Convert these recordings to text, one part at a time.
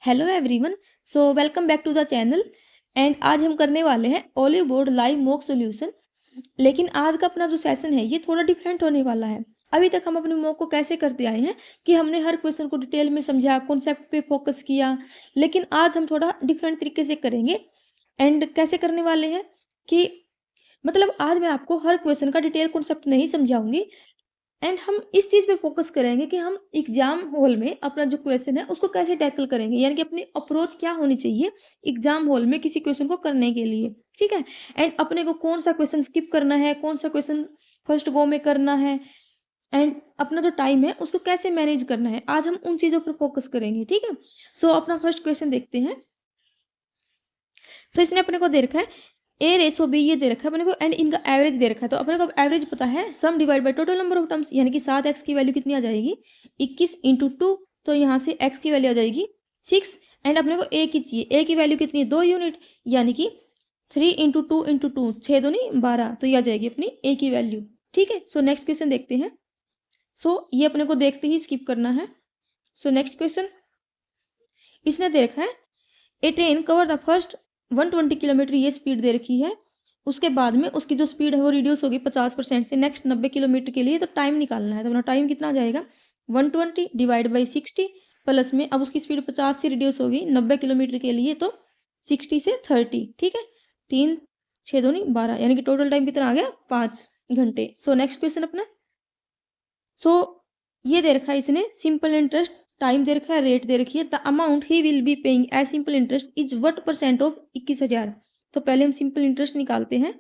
Hello everyone. So welcome back to the channel. And आज हम करने वाले हैं Oliveboard live mock solution. लेकिन आज का अपना जो सेशन है ये थोड़ा डिफरेंट होने वाला है। अभी तक हम अपने मॉक को कैसे करते आए हैं कि हमने हर क्वेश्चन को डिटेल में समझा, कॉन्सेप्ट पे फोकस किया। लेकिन आज हम थोड़ा डिफरेंट तरीके से करेंगे। एंड कैसे करने वाले हैं कि मतलब आज मैं आपको हर क्वेश्चन का डिटेल कॉन्सेप्ट नहीं समझाऊंगी। एंड हम इस चीज़ पे फोकस करेंगे कि हम एग्जाम हॉल में अपना जो क्वेश्चन है उसको कैसे टैकल करेंगे, यानी कि अपनी अप्रोच क्या होनी चाहिए एग्जाम हॉल में किसी क्वेश्चन को करने के लिए। ठीक है। एंड अपने को कौन सा क्वेश्चन स्किप करना है, कौन सा क्वेश्चन फर्स्ट गो में करना है, एंड अपना जो टाइम है उसको कैसे मैनेज करना है, आज हम उन चीज़ों पर फोकस करेंगे। ठीक है। सो अपना फर्स्ट क्वेश्चन देखते हैं। सो इसने अपने को दे रखा है ए रेसो बी, ये दे रखा है अपने को, एंड इनका एवरेज दे रखा है। तो अपने को एवरेज पता है, sum divide by total number of terms, यानी कि 7x की वैल्यू कितनी आ जाएगी 21 इंटू 2। तो यहाँ से x की वैल्यू आ जाएगी 6। एंड अपने को a की चाहिए, a की वैल्यू कितनी है 2 यूनिट, यानी कि 3 इंटू 2 इंटू 2, 6 दूनी 12। तो ये आ जाएगी अपनी a की वैल्यू। ठीक है। सो नेक्स्ट क्वेश्चन देखते हैं। सो ये अपने को देखते ही स्किप करना है। सो नेक्स्ट क्वेश्चन इसने दे रखा है a train cover the first 120 kilometre, ये स्पीड दे रखी है। उसके बाद में उसकी जो स्पीड है वो रिड्यूस होगी 50% से नेक्स्ट 90 किलोमीटर के लिए। तो टाइम निकालना है। तो अपना टाइम कितना आ जाएगा 120 डिवाइड बाई 60 प्लस में, अब उसकी स्पीड 50 से रिड्यूस होगी 90 किलोमीटर के लिए, तो 60 से 30। ठीक है। 3 6 दूनी 12, यानी कि टोटल टाइम कितना आ गया 5 घंटे। सो नेक्स्ट क्वेश्चन अपना। सो ये दे रखा है इसने सिंपल इंटरेस्ट, टाइम दे रखा है, रेट दे रखी है। The amount he will be paying as simple interest is what percent of 21,000। तो पहले हम सिंपल इंटरेस्ट निकालते हैं।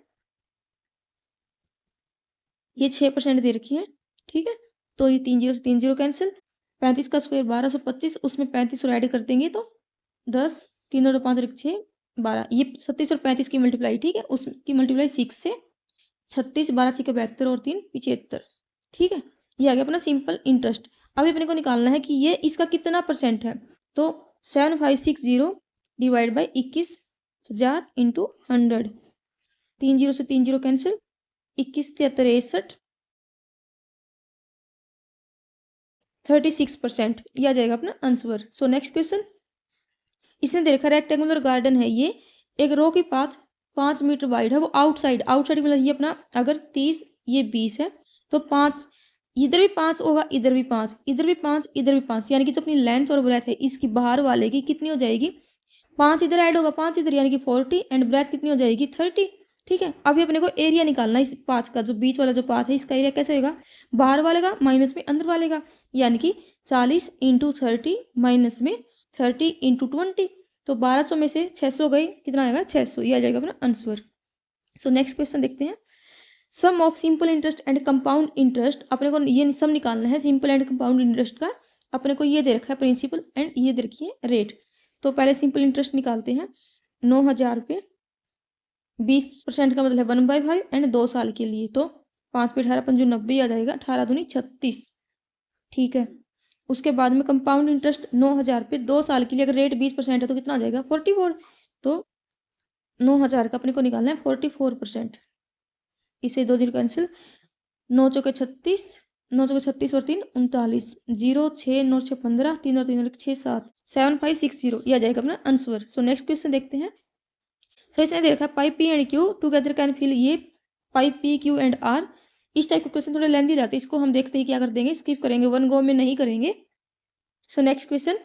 ये 6% दे रखी है। ठीक है। तो ये 3 जीरो से 3 जीरो कैंसिल, 35 का स्क्वायर 1225, उसमें 35 और ऐड कर देंगे तो 10, 3 और 5 और 6 12, ये 37 और 35 की मल्टीप्लाई। ठीक है। उसकी मल्टीप्लाई 6 से 36, 12 6 72 और 3 75। ठीक है। ये आ गया अपना सिंपल इंटरेस्ट। अभी अपने को निकालना है कि ये इसका कितना परसेंट है। तो 7560 डिवाइड बाई 21,000 इंटू 100, 3 जीरो से 3 जीरो कैंसिल, 21 73 61, 36%। ये आ जाएगा अपना आंसर। सो नेक्स्ट क्वेश्चन इसने दे रखा रेक्टेंगुलर गार्डन है, ये एक रो की पाथ 5 मीटर वाइड है, वो आउटसाइड आउटसाइड मतलब ये अपना अगर 30 ये 20 है तो 5 इधर भी 5 होगा, इधर भी 5, इधर भी 5, इधर भी 5, यानी कि जो अपनी लेंथ और ब्रेथ है इसकी बाहर वाले की कितनी हो जाएगी 5 इधर ऐड होगा 5 इधर, यानी कि 40, एंड ब्रेथ कितनी हो जाएगी 30। ठीक है। अभी अपने को एरिया निकालना है इस पाथ का, जो बीच वाला जो पाथ है इसका एरिया कैसे होगा, बाहर वाले का माइनस में अंदर वाले का, यानी कि 40 इंटू 30 माइनस में 30 इंटू 20। तो 1200 में से 600 गई, कितना आएगा 600। ये आ जाएगा अपना आंसर। सो नेक्स्ट क्वेश्चन देखते हैं। Sum of simple interest and compound interest, अपने को ये सम निकालना है सिंपल एंड कंपाउंड इंटरेस्ट का। अपने को ये दे रखा है प्रिंसिपल एंड ये दे रखी है रेट। तो पहले सिंपल इंटरेस्ट निकालते हैं। 9,000 रुपये, 20% का मतलब है 1/5 एंड 2 साल के लिए। तो 5 पे 18 पंजू 90 आ जाएगा, 18 दूनी 36। ठीक है। उसके बाद में कंपाउंड इंटरेस्ट 9,000 पे 2 साल के लिए, अगर रेट 20% है तो कितना आ जाएगा 44। तो 9,000 का अपने को निकालना है 44%। इसे 2 जीरो कैंसिल, 9 चौके 36, 9 चौके 36 और 3 39, 0 6 9 6 15, 3 और 3 6 7, 7560। ये आ जाएगा अपना आंसर। सो नेक्स्ट क्वेश्चन देखते हैं। सो इसने दे रखा है pipe P and Q together can fill, ये pipe P Q and R. इस टाइप के क्वेश्चन थोड़े लेंदी जाते हैं, इसको हम देखते ही क्या कर देंगे, स्किप करेंगे, वन गो में नहीं करेंगे। So next question,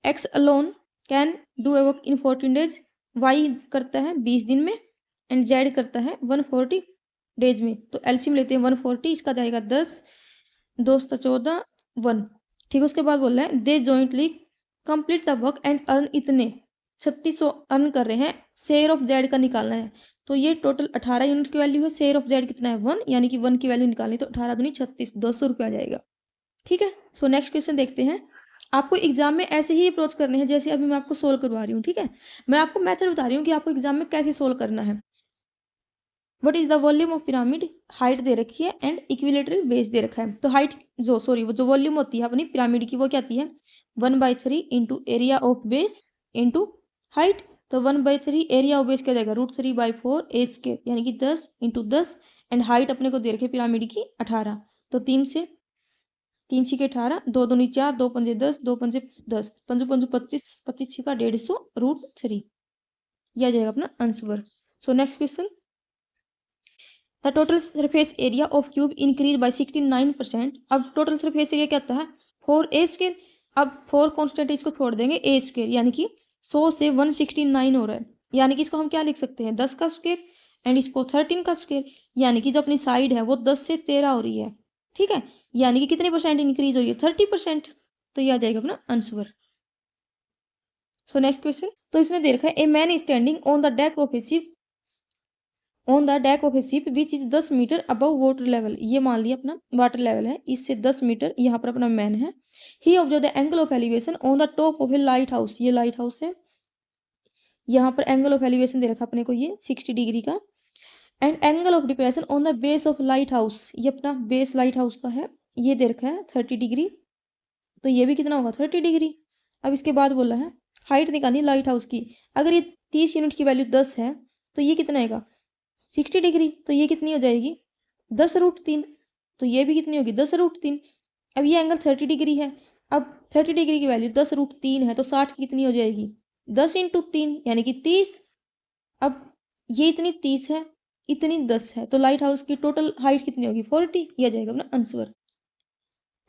X alone can do a work in 14 days, Y करता है 20 दिन में, एंड जेड करता है 140 डेज में। तो एलसीएम लेते हैं 140, इसका जाएगा 10, 2 14 1। ठीक है। उसके बाद बोल रहा है they jointly complete the work and earn इतने, 3600 अर्न कर रहे हैं, शेयर ऑफ जेड का निकालना है। तो ये टोटल 18 यूनिट की वैल्यू है, शेयर ऑफ जेड कितना है 1, यानी कि 1 की वैल्यू निकालनी, तो 18 दूनी 36, 200 रुपये आ जाएगा। ठीक है। सो नेक्स्ट क्वेश्चन देखते हैं। आपको एग्जाम में ऐसे ही अप्रोच करने हैं जैसे अभी मैं आपको सोल्व करवा रही हूँ। ठीक है। मैं आपको मेथड बता रही हूँ कि आपको एग्जाम में कैसे सोल्व करना है। What is the volume of pyramid, height दे रखी है एंड इक्विलेटरल बेस दे रखा है। तो हाइट वो जो वॉल्यूम होती है अपनी पिरामिड की वो क्या आती है 1/3 into area of base into height. तो 1/3 एरिया ऑफ बेस क्या जाएगा √3/4 ए स्क्वायर, यानी कि 10 इंटू 10, एंड हाइट अपने को दे रखी है पिरामिड की 18। तो 3 से 3 छीके 18, 2 दूनी 4, 2 पंजे 10, 2 पंजे 10, 5 पंजे 25, 25 छीका 150 √3। यह आ जाएगा अपना answer. So next question, the total surface area of cube increase by 69%। अब टोटल सरफेस एरिया क्या होता है 4a²। अब 4 कॉन्स्टेंट इसको छोड़ देंगे a², यानी कि 100 से 169 हो रहा है, यानी कि इसको हम क्या लिख सकते हैं 10 का स्क्वायर एंड इसको 13 का स्क्वायर, यानी कि जो अपनी साइड है वो 10 से 13 हो रही है। ठीक है, यानी कि कितने परसेंट इंक्रीज हो रही है 30%। तो ये आ जाएगा अपना आंसर। सो नेक्स्ट क्वेश्चन, तो इसने दे रखा है a man standing on the deck of a ship which is 10 metre above water level. ये मान लिया अपना वाटर लेवल है, इससे 10 मीटर यहाँ पर अपना मैन है। He observe the angle of elevation on the top of a lighthouse. ये लाइट हाउस है, यहाँ पर एंगल ऑफ एलिवेशन दे रखा अपने को ये 60 डिग्री का। And angle of depression on the base of light house, ये अपना बेस लाइट हाउस का है, ये दे रखा है 30 डिग्री। तो ये भी कितना होगा 30 डिग्री। अब इसके बाद बोला है हाइट निकालनी लाइट हाउस की। अगर ये 30 यूनिट की वैल्यू 10 है तो ये कितना आएगा 60 डिग्री, तो ये कितनी हो जाएगी 10√3। तो ये भी कितनी होगी 10√3। अब ये एंगल 30 डिग्री है, अब 30 डिग्री की वैल्यू 10√3 है, तो 60 की कितनी हो जाएगी 10 × 3 यानी कि 30। अब ये इतनी 30 है, इतनी 10 है, तो लाइट हाउस की टोटल हाइट कितनी होगी 40। यह जाएगा अपना आंसर।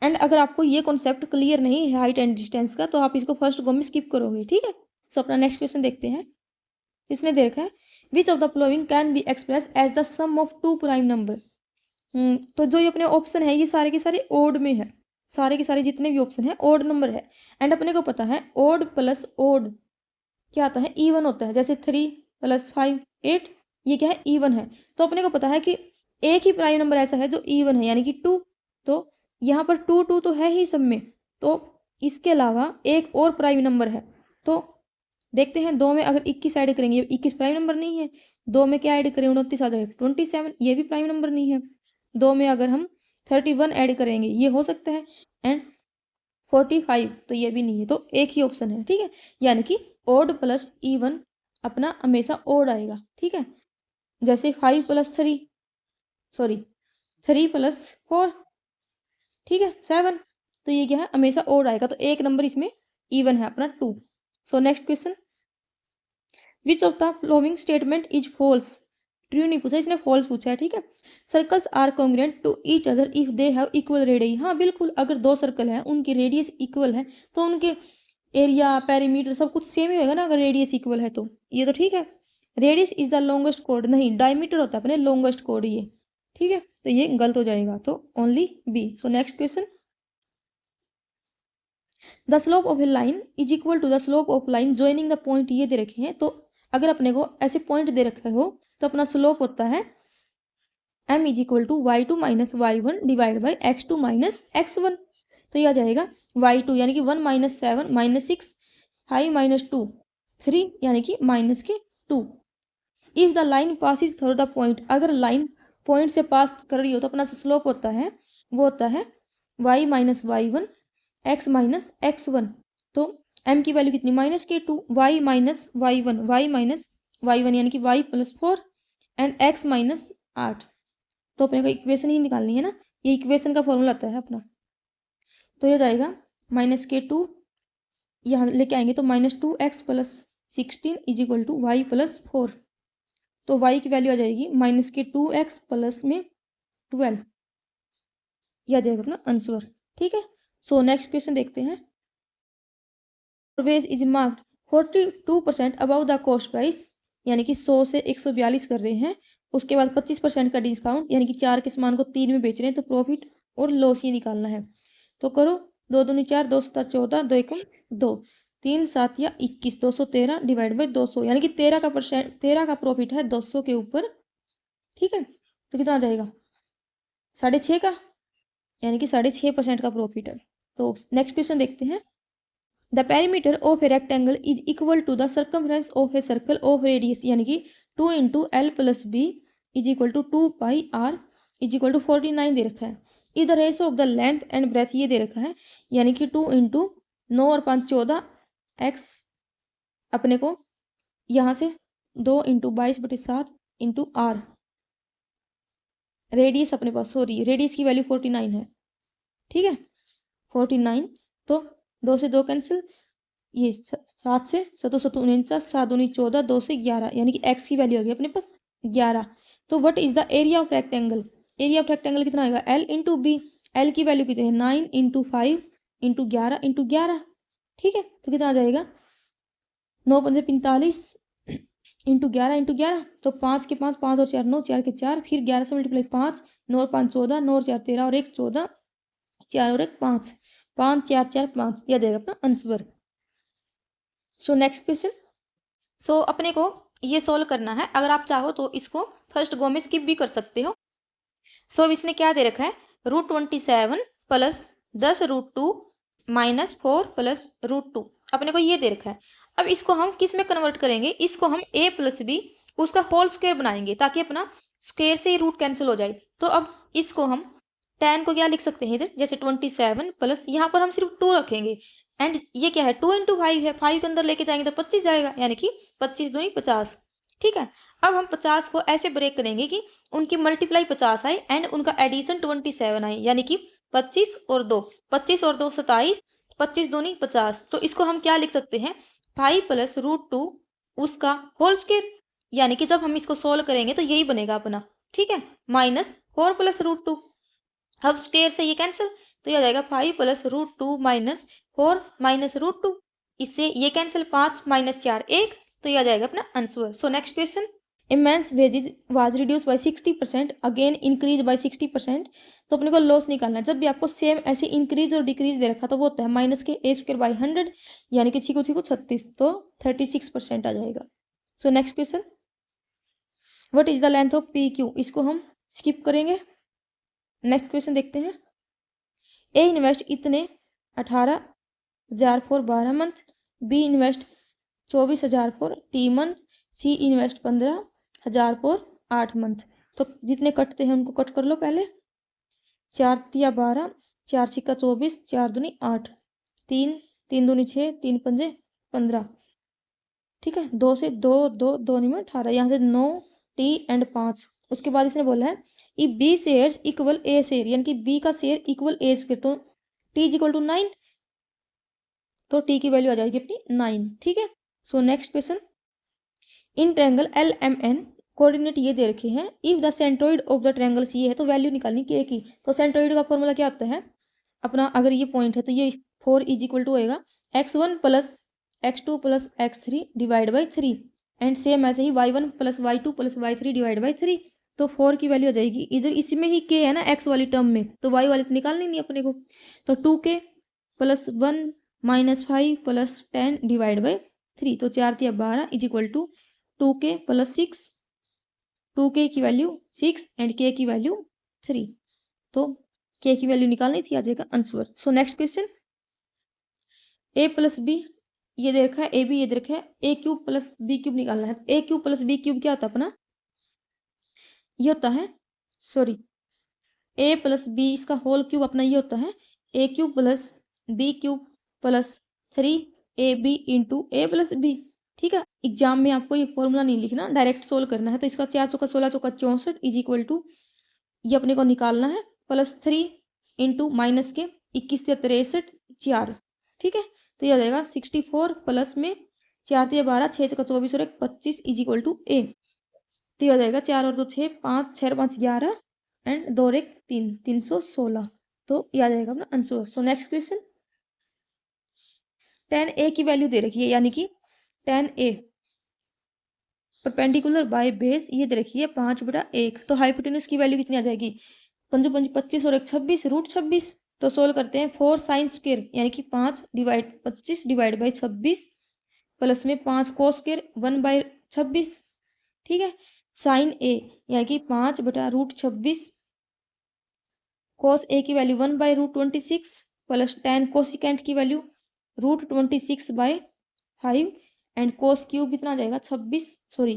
एंड अगर आपको ये कॉन्सेप्ट क्लियर नहीं है हाइट एंड डिस्टेंस का, तो आप इसको फर्स्ट गो में स्किप करोगे। ठीक है, सो अपना नेक्स्ट क्वेश्चन देखते हैं। इसने देखा है which of the following can be express as the sum of 2 prime number. तो जो ये अपने ऑप्शन है ये सारे के सारे ओड में है, सारे के सारे जितने भी ऑप्शन है ओड नंबर है। एंड अपने को पता है ओड प्लस ओड क्या आता है इवन होता है, जैसे 3 + 5 8, ये क्या है इवन है। तो अपने को पता है कि एक ही प्राइम नंबर ऐसा है जो इवन है, यानी कि 2। तो यहाँ पर 2 2 तो है ही सब में, तो इसके अलावा एक और प्राइम नंबर है। तो देखते हैं 2 में अगर 21 ऐड करेंगे, 21 प्राइम नंबर नहीं है। 2 में क्या ऐड करें 29 आ जाएगा 27, ये भी प्राइम नंबर नहीं है। 2 में अगर हम 31 ऐड करेंगे ये हो सकता है, एंड 45 तो ये भी नहीं है। तो एक ही ऑप्शन है। ठीक है, यानी कि ओड प्लस इवन अपना हमेशा ओड आएगा। ठीक है, जैसे 5 + 3 सॉरी 3 + 4, ठीक है 7, तो ये क्या है हमेशा ओड आएगा। तो एक नंबर इसमें इवन है अपना 2। So next question, which of the following statement is false. True नहीं पूछा, इसने फॉल्स पूछा है। ठीक है, circles are congruent to each other if they have equal radius. हाँ बिल्कुल, अगर 2 सर्कल हैं उनकी रेडियस इक्वल है तो उनके एरिया पेरीमीटर सब कुछ सेम ही होगा ना, अगर रेडियस इक्वल है तो। ये तो ठीक है, radius is the longest code, नहीं डायमीटर होता है अपने लॉन्गेस्ट कोड ये। ठीक है, तो ये गलत हो जाएगा, तो only B. So next question, the slope of a line is equal to the slope of line joining the point. ये दे रखे हैं, तो अगर अपने को ऐसे पॉइंट दे रखे हो तो अपना स्लोप होता है m is equal to y2 - y1 divide by x2 - x1। तो ये आ जाएगा y2 यानी कि 1 - 7 - 6 5 - 2 3 यानी कि -2। If the line passes through the point, अगर लाइन पॉइंट से पास कर रही हो तो अपना स्लोप होता है वो होता है y - y1 x - x1। तो m की वैल्यू कितनी -2, y - y1 y - y1 यानी कि y + 4 एंड x - 8। तो अपने को इक्वेशन ही निकालनी है ना, ये इक्वेशन का फॉर्मूला आता है अपना। तो ये जाएगा -2 यहाँ लेके आएंगे तो -2x + 16 is equal to y + 4। तो y की वैल्यू आ जाएगी -2x प्लस में 12। यह आ जाएगा अपना आंसर। ठीक है, सो नेक्स्ट क्वेश्चन देखते हैं। Is marked 42% above the cost price, यानी कि 100 से 142 कर रहे हैं। उसके बाद 25% का डिस्काउंट, यानी कि 4 के सामान को 3 में बेच रहे हैं, तो प्रॉफिट और लॉस ये निकालना है। तो करो 2 दूनी 4 2 7 14 2 एकम 2 3 7 या 21 213 डिवाइड बाई 200, यानी कि 13 का प्रॉफिट है 200 के ऊपर। ठीक है, तो कितना आ जाएगा 6.5 का, यानी कि 6.5% का प्रॉफिट है। तो नेक्स्ट क्वेश्चन देखते हैं। The perimeter of a rectangle is equal to the circumference of a circle of radius, यानी कि 2 × L + B is equal to 2πr is equal to 49 दे रखा है। Is the ratio of the length and breadth ये दे रखा है, यानी कि 2 × 9 और 5 14 x अपने को यहाँ से 2 × 22/7 × r रेडियस अपने पास, सॉरी रेडियस की वैल्यू 49 है। ठीक है, 49। तो 2 से 2 कैंसिल, ये 7 से 7 7 49, 7 दूनी 14, 2 से 11, यानी कि x की वैल्यू आ गई अपने पास 11। तो what is the area of rectangle? Area of rectangle कितना आएगा? l into B. एल की वैल्यू कितनी है? 9 इंटू 5 इंटू 11 इंटू 11। ठीक है, तो कितना आ जाएगा? 9 पंजे 45 इंटू 11 इंटू 11, तो 5 के 5, 5 और 4 9, 4 के 4, फिर 11 से मल्टीप्लाई 5, 9 और 5 14, 9 और 4 13 और 1 14, 4 और 1 5, 5 4 4 5, यह देगा अपना answer. So next question. So अपने को ये सोल्व करना है, अगर आप चाहो तो इसको फर्स्ट गो में स्किप भी कर सकते हो। सो इसने क्या दे रखा है? √27 प्लस 10√2 माइनस 4 प्लस √2, अपने को ये दे रखा है। अब इसको हम किस में कन्वर्ट करेंगे? इसको हम a प्लस बी उसका होल स्क्वायर बनाएंगे, ताकि अपना स्क्वायर से ही रूट कैंसिल हो जाए। तो अब इसको हम 10 को क्या लिख सकते हैं इधर, जैसे 27 प्लस, यहाँ पर हम सिर्फ 2 रखेंगे, एंड ये क्या है? 2 इंटू 5 है, 5 के अंदर लेके जाएंगे तो 25 जाएगा, यानी कि 25 दूनी 50। ठीक है, अब हम 50 को ऐसे ब्रेक करेंगे कि उनकी मल्टीप्लाई 50 आए एंड उनका एडिशन 27 आए, यानी कि 25 और 2, 25 और 2 27, 25 दूनी 50। तो इसको हम क्या लिख सकते हैं? 5 प्लस √2 उसका होल स्क्वायर, यानी कि जब हम इसको सोल्व करेंगे तो यही बनेगा अपना। ठीक है, माइनस 4 प्लस √2, अब स्क्वायर से ये कैंसिल, तो ये आ जाएगा 5 प्लस √2 माइनस 4 माइनस √2, इससे ये कैंसिल, 5 माइनस 4 1, तो ये आ जाएगा अपना answer. So next question. A man's wages was reduce by 60%, again increase by 60%। तो अपने को लॉस निकालना है। जब भी आपको सेम ऐसे इंक्रीज और डिक्रीज दे रखा तो वो होता है माइनस के a² बाई 100, यानी कि 6 को 36, तो 36% आ जाएगा। सो next question. What is the length of PQ? इसको हम स्किप करेंगे। नेक्स्ट क्वेश्चन देखते हैं। ए इन्वेस्ट इतने 18,000 for 12 month, B invest 24,000 for T month, C invest 15,000 for 8 month. तो जितने कटते हैं उनको कट कर लो पहले। 4 तिया 12, 4 छिक्का 24, 4 दूनी 8, 3 3 दूनी 6, 3 पंजे 15। ठीक है, 2 से 2 2 2 में 18, यहाँ से 9 टी एंड 5। उसके बाद इसने बोला है ई बी शेयर्स इक्वल ए शेयर, यानी कि बी का शेयर इक्वल ए स्क्वायर, तो टी इज इक्वल टू 9, तो टी की वैल्यू आ जाएगी अपनी 9। ठीक है, so next question. In triangle LMN coordinate ये दे रखे हैं, if the centroid of the triangle C है, तो वैल्यू निकालनी के की। तो सेंट्रोइड का फॉर्मूला क्या होता है अपना? अगर ये पॉइंट है तो ये 4 इज इक्वल टू होएगा x1 plus x2 plus x3 divide by 3, and same ऐसे ही y1 plus y2 plus y3 divide by 3। तो 4 की वैल्यू आ जाएगी इधर, इसमें ही k है ना x वाली टर्म में, तो y वाली तो निकालनी नहीं अपने को। तो 2k plus 1 minus 5 plus 10 divide by 3, तो 4 तिया 12 is equal to 2k plus 6, 2k की वैल्यू 6 एंड k की वैल्यू 3, तो k की वैल्यू निकालनी थी, आ जाएगा answer. So next question. a plus B ये दे रखा है, ए बी ये दे रखा है, a³ प्लस b³ निकालना है। तो a³ प्लस b³ क्या होता है अपना? ये होता है, सॉरी, a प्लस बी इसका होल क्यूब अपना ये होता है a³ plus b³ plus 3ab into a plus B. ठीक है, एग्जाम में आपको ये फॉर्मूला नहीं लिखना, डायरेक्ट सोल्व करना है। तो इसका 4 चौका 16 चौका 64 इज इक्वल टू, ये अपने को निकालना है, प्लस 3 इंटू माइनस के 21 या 63 4। ठीक है, तो ये आ जाएगा 64 प्लस में 4 तिया 12, 6 चौका 24 और 1 25 इज इक्वल टू a। तो ये आ जाएगा 4 और 2 6, 5 6 और 5 11 एंड 2 और 1 3, 316। तो ये आ जाएगा अपना answer. So next question. 10a की वैल्यू दे रखी है, यानी कि 10a परपेंडिकुलर बाय बेस ये दे रखी है 5/1, तो हाइपोटेन्यूज की वैल्यू कितनी आ जाएगी? 5 5 25 और 1 26, √26। तो सोल्व करते हैं। 4 साइन स्क्वायर यानी कि 5 डिवाइड 25 डिवाइड बाई 26 प्लस में 5 कोस स्क्वायर 1/26। ठीक है, साइन ए यानी कि 5/√26, कोस ए की वैल्यू 1/√26 प्लस 10 कोसिकेंट की वैल्यू √26/5 एंड कोस क्यूब कितना आ जाएगा 26, सॉरी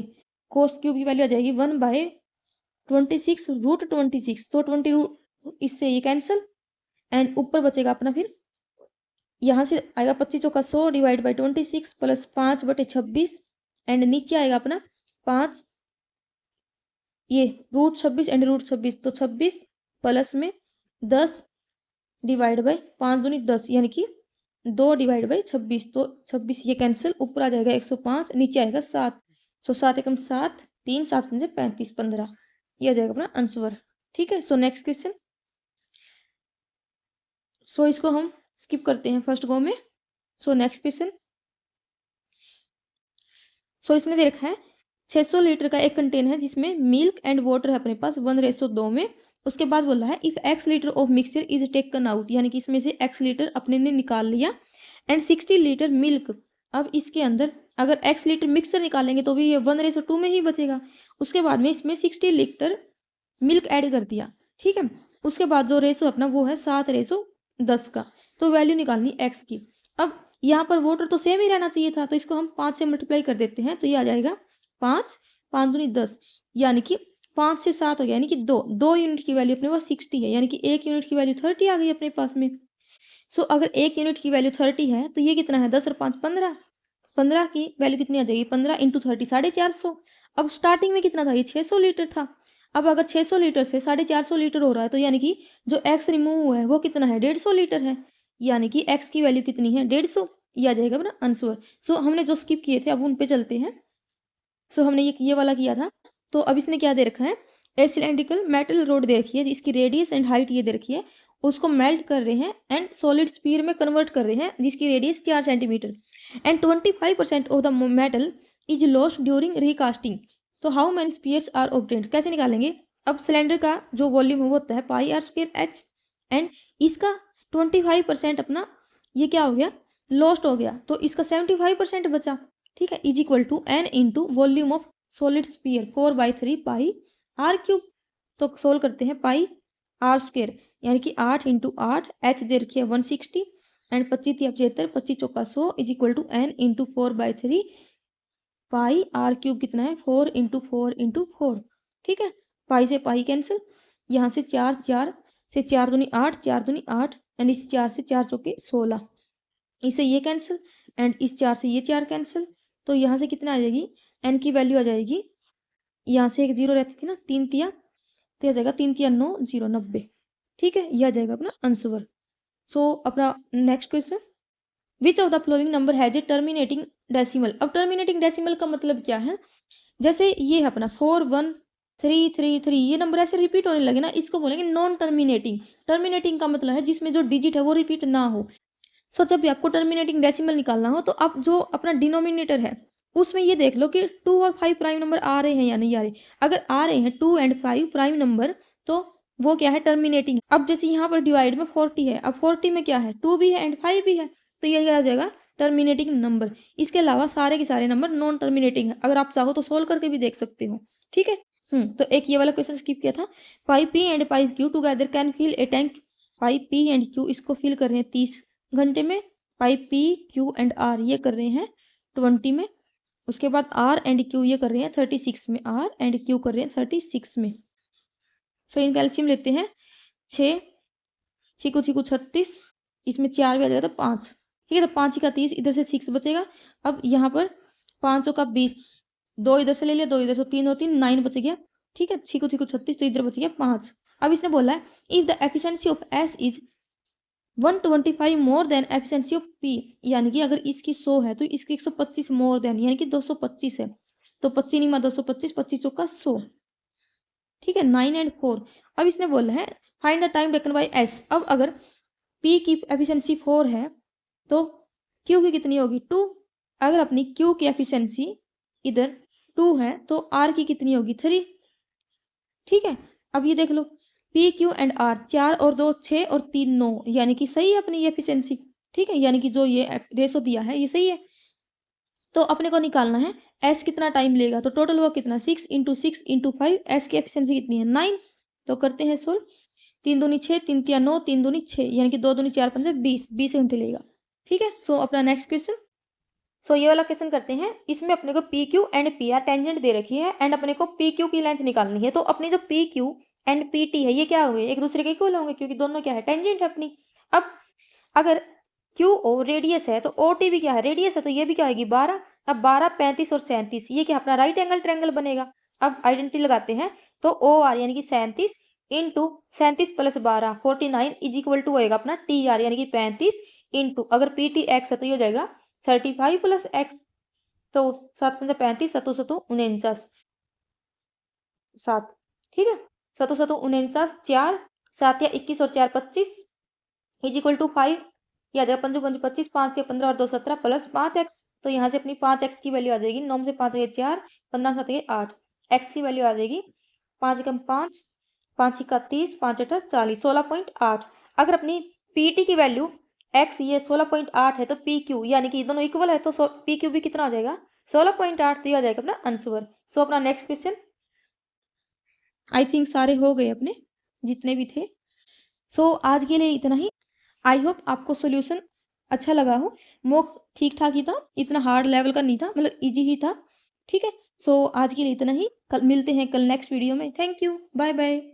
कोस क्यूब की वैल्यू आ जाएगी 1/26 √26, तो 20 इससे ये कैंसिल एंड ऊपर बचेगा अपना, फिर यहाँ से आएगा 25 चौका 100 डिवाइड बाई 26 प्लस 5/26 एंड नीचे आएगा अपना 5 ये √26 एंड √26, तो 26 प्लस में 10 डिवाइड बाई 5 दूनी 10 यानी कि 2 डिवाइड बाई 26, तो 26 ये कैंसिल, ऊपर आ जाएगा 105, नीचे आएगा 7। सो 7 एकम 7, 3 7 पंजे 35, 15, ये आ जाएगा अपना आंसर। ठीक है, सो नेक्स्ट क्वेश्चन। सो इसको हम स्किप करते हैं फर्स्ट गो में। सो नेक्स्ट क्वेश्चन। सो इसने दे रखा है 600 लीटर का एक कंटेनर है जिसमें मिल्क एंड वाटर है अपने पास 1:2 में। उसके बाद बोला है if x litre of mixture is taken out, यानी कि इसमें से x लीटर अपने ने निकाल लिया, एंड 60 लीटर मिल्क। अब इसके अंदर अगर x लीटर मिक्सचर निकालेंगे तो भी ये 1:2 में ही बचेगा। उसके बाद में इसमें 60 लीटर मिल्क ऐड कर दिया। ठीक है, उसके बाद जो रेशो अपना वो है 7:10 का। तो वैल्यू निकालनी x की। अब यहाँ पर वाटर तो सेम ही रहना चाहिए था, तो इसको हम 5 से मल्टीप्लाई कर देते हैं, तो ये आ जाएगा 5, 5 दूनी 10, यानी कि 5 से 7 हो गया, यानी कि 2 यूनिट की वैल्यू अपने पास 60 है, यानी कि 1 यूनिट की वैल्यू 30 आ गई अपने पास में। सो अगर 1 यूनिट की वैल्यू 30 है तो ये कितना है, 10 और 5 15, 15 की वैल्यू कितनी आ जाएगी, 15 इंटू 30 450। अब स्टार्टिंग में कितना था, ये 600 लीटर था। अब अगर 600 लीटर से 450 लीटर हो रहा है, तो यानी कि जो एक्स रिमूव हुआ है वो कितना है, 150 लीटर है, यानी कि एक्स की वैल्यू कितनी है, 150, ये आ जाएगा अपना आंसर। सो हमने जो स्किप किए थे अब उन पे चलते हैं। सो हमने ये वाला किया था। तो अब इसने क्या दे रखा है, ए सिलेंड्रिकल मेटल रोड दे रखी है, इसकी रेडियस एंड हाइट ये दे रखी है, उसको मेल्ट कर रहे हैं एंड सॉलिड स्फीयर में कन्वर्ट कर रहे हैं जिसकी radius 4 centimetre, and 25% of the metal is lost during recasting. तो how many spheres are obtained, कैसे निकालेंगे। अब सिलेंडर का जो वॉल्यूम है वो होता है πr²h, एंड इसका 25% अपना ये क्या हो गया, लॉस्ट हो गया, तो इसका 75% बचा। ठीक है, is equal to n into volume of solid sphere 4/3 πr³। तो सोल्व करते हैं πr², यानी कि 8 इंटू 8, h दे रखी है 160, एंड 25 या 75, 25 चौका 100, is equal to n into 4/3 πr³ कितना है, 4 इंटू 4 इंटू 4। ठीक है, पाई से पाई कैंसिल, यहाँ से 4, 4 से 4 दूनी 8, 4 दूनी 8, एंड इस 4 से 4 चौके 16, इसे ये कैंसिल, एंड इस 4 से ये 4 कैंसिल, तो यहाँ से कितना आ जाएगी, n की वैल्यू आ जाएगी, यहाँ से एक 0 रहती थी ना, 3 तिया, तो आ जाएगा 3 तिया 9, 0 90। ठीक है, यह आ जाएगा अपना आंसर। सो अपना next question, which of the flowing number has a terminating decimal. अब टर्मिनेटिंग डेसिमल का मतलब क्या है, जैसे ये है अपना 41333, ये नंबर ऐसे रिपीट होने लगे ना, इसको बोलेंगे नॉन टर्मिनेटिंग। टर्मिनेटिंग का मतलब है जिसमें जो डिजिट है वो रिपीट ना हो। सो जब भी आपको टर्मिनेटिंग डेसिमल निकालना हो तो आप जो अपना डिनोमिनेटर है उसमें ये देख लो कि 2 और 5 प्राइम नंबर आ रहे हैं या नहीं आ रहे। अगर आ रहे हैं 2 एंड 5 प्राइम नंबर तो वो क्या है, टर्मिनेटिंग। अब जैसे यहाँ पर डिवाइड में 40 है, अब 40 में क्या है, 2 भी है एंड 5 भी है, तो ये क्या आ जाएगा, टर्मिनेटिंग नंबर। इसके अलावा सारे के सारे नंबर नॉन टर्मिनेटिंग है, अगर आप चाहो तो सोल्व करके भी देख सकते हो। ठीक है, तो एक ये वाला क्वेश्चन स्किप किया था। 5p and 5q together can fill a tank. 5p and q इसको फिल कर रहे हैं 30 घंटे में, 5p q एंड r ये कर रहे हैं 20 में, उसके बाद r एंड q ये कर रहे हैं 36 में, r एंड q कर रहे हैं 36 में। सो इनका एलसीएम लेते हैं, 6 6 6 36, इसमें 4 भी आ जाएगा तो 5। ठीक है, तो 5 का 30, इधर से 6 बचेगा। अब यहाँ पर 500 का 20, 2 इधर से ले लिया, 2 इधर से, 3 और 3 9 बच गया। ठीक है, 6 36, तो इधर बच गया 5। अब इसने बोला है if the efficiency of S is 125 more than efficiency of P, यानी कि अगर इसकी 100 है तो इसकी 125 मोर देन, यानी कि 225 है, तो 25 निमा 225, 25 चौका 100। ठीक है, 9 एंड 4। अब इसने बोला है find the time taken by S। अब अगर P की एफिशिएंसी 4 है तो Q की कितनी होगी, 2। अगर अपनी Q की एफिशिएंसी इधर 2 है तो R की कितनी होगी, 3। ठीक है, अब ये देख लो P Q एंड R, 4 और 2 6 और 3 9, यानी कि सही है अपनी ये एफिशिएंसी। ठीक है, यानी कि जो ये रेशो दिया है ये सही है। तो अपने को निकालना है S कितना टाइम लेगा, तो टोटल हुआ कितना, 6 इंटू 6 इंटू 5, S की एफिशिएंसी कितनी है, 9। तो करते हैं सोल्व, 3 दूनी 6, 3 तिया 9, 3 दूनी 6, यानी कि 2 दूनी 4 5 20 घंटे लेगा। ठीक है, सो अपना नेक्स्ट क्वेश्चन। सो ये वाला क्वेश्चन करते हैं। इसमें अपने को P Q and P R tangent दे रखी है, एंड अपने को पी क्यू की लेंथ निकालनी है। तो अपनी जो P Q and P T है ये क्या होंगे, एक दूसरे के इक्वल होंगे, क्योंकि दोनों क्या है, टेंजेंट है अपनी। अब अगर क्यू ओ रेडियस है तो ओ टी भी क्या है, रेडियस है, तो ये भी क्या आएगी 12। अब 12 35 और 37 ये क्या अपना राइट एंगल ट्रायंगल बनेगा। अब आइडेंटिटी लगाते हैं, तो ओ आर यानी कि 37 इंटू 37+12 49 इज इक्वल टू होएगा अपना टी आर यानी कि 35 इंटू अगर पी टी एक्स है तो ये हो जाएगा 35 प्लस एक्स तो 7×5 = 35 सतु सतु 49 7 ठीक है। सतु सतु 49 4 7 या 21 और 4 25 इज इक्वल टू 5 ये आ जाएगा 5 5 25 5 या 15 और 2 17 प्लस 5x तो यहाँ से अपनी 5x की वैल्यू आ जाएगी 9 से 5 गए 4 15 7 गए 8 x की वैल्यू आ जाएगी 5 एकम 5 5 का 30 5 8 40 16.8 अगर अपनी पीटी की वैल्यू x ये 16.8 है तो पी क्यू यानी कि दोनों इक्वल है तो पी क्यू भी कितना आ जाएगा 16.8 तो ये आ जाएगा अपना आंसर। सो अपना नेक्स्ट क्वेश्चन आई थिंक सारे हो गए अपने जितने भी थे। सो आज के लिए इतना ही। आई होप आपको सोल्यूशन अच्छा लगा हो। मॉक ठीक ठाक ही था, इतना हार्ड लेवल का नहीं था, मतलब इजी ही था। ठीक है। सो आज के लिए इतना ही। कल मिलते हैं कल नेक्स्ट वीडियो में। Thank you. Bye bye.